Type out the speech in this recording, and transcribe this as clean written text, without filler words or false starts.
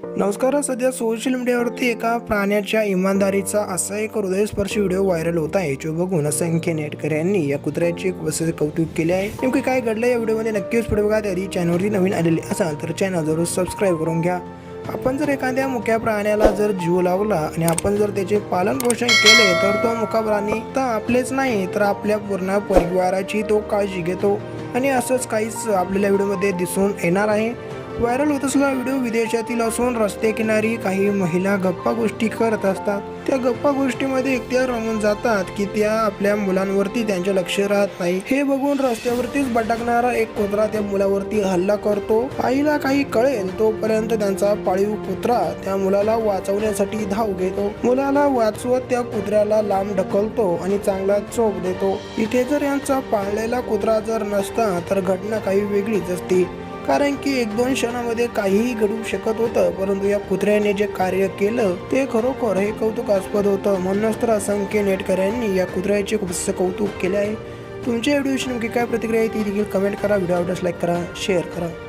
नमस्कार. सध्या सोशल मीडियावरती एका प्राण्याच्या इमानदारीचा असा एक हृदयस्पर्शी व्हिडिओ व्हायरल होत आहे, जो बघून असंख्य नेटकऱ्यांनी या कुत्र्याचे खूप कौतुक केले आहे. नेमके काय घडलं या व्हिडिओमध्ये नक्कीच पुढे बघा. त्याआधी चॅनलवरती नवीन आलेले असाल तर चॅनल जरूर सबस्क्राईब करून घ्या. आपण जर एखाद्या मुक्या प्राण्याला जर जीव लावला आणि आपण जर त्याचे पालन पोषण केले तर तो मुका प्राणी तर आपलेच नाही तर आपल्या पूर्ण परिवाराची तो काळजी घेतो. आणि असंच काहीच आपल्याला व्हिडिओमध्ये दिसून येणार आहे. व्हायरल होत असलेला व्हिडिओ विदेशातील असून रस्ते किनारी काही महिला गप्पा गोष्टी करत असतात. त्या गप्पा गोष्टीमध्ये इतक्या रमून जातात की त्या आपल्या मुलांवरती त्यांचे लक्ष राहत नाही. हे बघून रस्त्यावरतीच भटकणारा एक कुत्रा त्या मुलावरती हल्ला करतो. आईला काही कळेल तोपर्यंत त्यांचा पाळीव कुत्रा त्या मुलाला वाचवण्यासाठी धाव घेतो. मुलाला वाचवत त्या कुत्र्याला लांब ढकलतो आणि चांगला चोप देतो. इथे जर यांचा पाळलेला कुत्रा जर नसता तर घटना काही वेगळीच असती, कारण की 1-2 क्षणामध्ये काहीही घडू शकत होतं. परंतु या कुत्र्याने जे कार्य केलं ते खरोखर हे कौतुकास्पद होतं. म्हणूनच तर असंख्य नेटकऱ्यांनी या कुत्र्याचे खूपसे कौतुक केले आहे. तुमच्या व्हिडिओची नेमकी काय प्रतिक्रिया आहे ती देखील कमेंट करा. व्हिडिओ आवडल्यास लाईक करा, शेअर करा.